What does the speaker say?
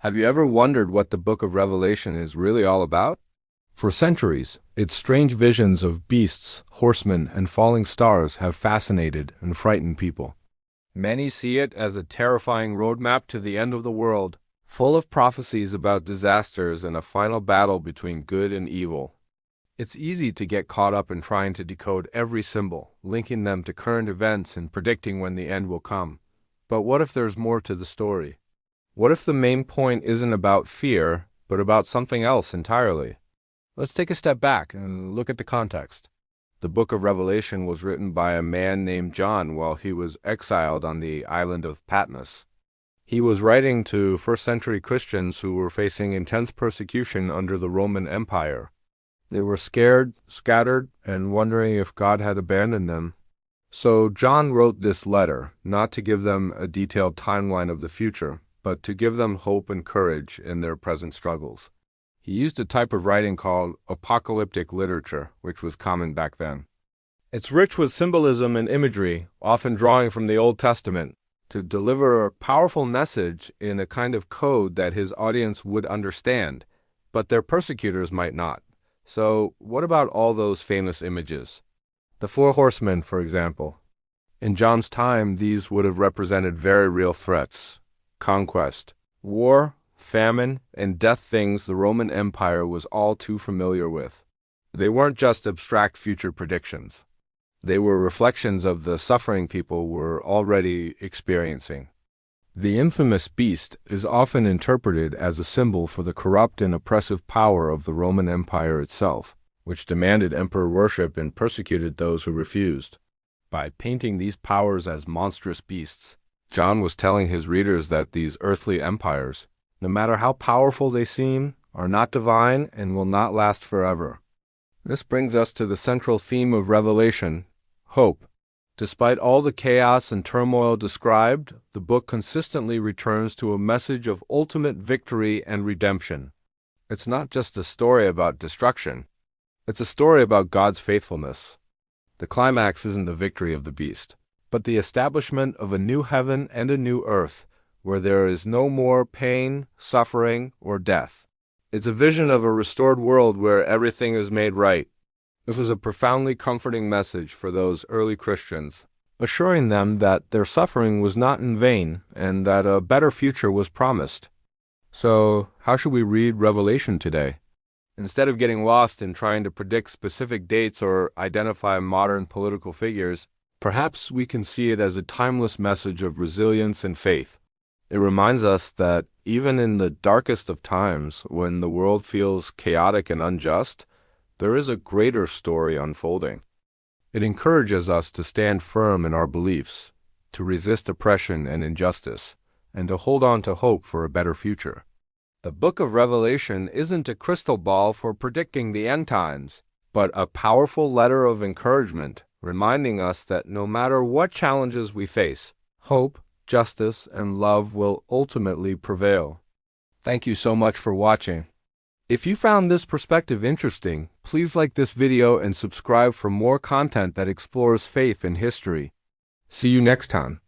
Have you ever wondered what the book of Revelation is really all about? For centuries, its strange visions of beasts, horsemen, and falling stars have fascinated and frightened people. Many see it as a terrifying roadmap to the end of the world, full of prophecies about disasters and a final battle between good and evil. It's easy to get caught up in trying to decode every symbol, linking them to current events and predicting when the end will come. But what if there's more to the story? What if the main point isn't about fear, but about something else entirely? Let's take a step back and look at the context. The book of Revelation was written by a man named John while he was exiled on the island of Patmos. He was writing to first-century Christians who were facing intense persecution under the Roman Empire. They were scared, scattered, and wondering if God had abandoned them. So John wrote this letter, not to give them a detailed timeline of the future, but to give them hope and courage in their present struggles. He used a type of writing called apocalyptic literature, which was common back then. It's rich with symbolism and imagery, often drawing from the Old Testament, to deliver a powerful message in a kind of code that his audience would understand, but their persecutors might not. So, what about all those famous images? The Four Horsemen, for example. In John's time, these would have represented very real threats: conquest, war, famine, and death, things the Roman Empire was all too familiar with. They weren't just abstract future predictions. They were reflections of the suffering people were already experiencing. The infamous beast is often interpreted as a symbol for the corrupt and oppressive power of the Roman Empire itself, which demanded emperor worship and persecuted those who refused. By painting these powers as monstrous beasts, John was telling his readers that these earthly empires, no matter how powerful they seem, are not divine and will not last forever. This brings us to the central theme of Revelation: hope. Despite all the chaos and turmoil described, the book consistently returns to a message of ultimate victory and redemption. It's not just a story about destruction. It's a story about God's faithfulness. The climax isn't the victory of the beast, but the establishment of a new heaven and a new earth, where there is no more pain, suffering, or death. It's a vision of a restored world where everything is made right. This was a profoundly comforting message for those early Christians, assuring them that their suffering was not in vain and that a better future was promised. So, how should we read Revelation today? Instead of getting lost in trying to predict specific dates or identify modern political figures, perhaps we can see it as a timeless message of resilience and faith. It reminds us that even in the darkest of times, when the world feels chaotic and unjust, there is a greater story unfolding. It encourages us to stand firm in our beliefs, to resist oppression and injustice, and to hold on to hope for a better future. The book of Revelation isn't a crystal ball for predicting the end times, but a powerful letter of encouragement, reminding us that no matter what challenges we face, hope, justice, and love will ultimately prevail. Thank you so much for watching. If you found this perspective interesting, please like this video and subscribe for more content that explores faith and history. See you next time.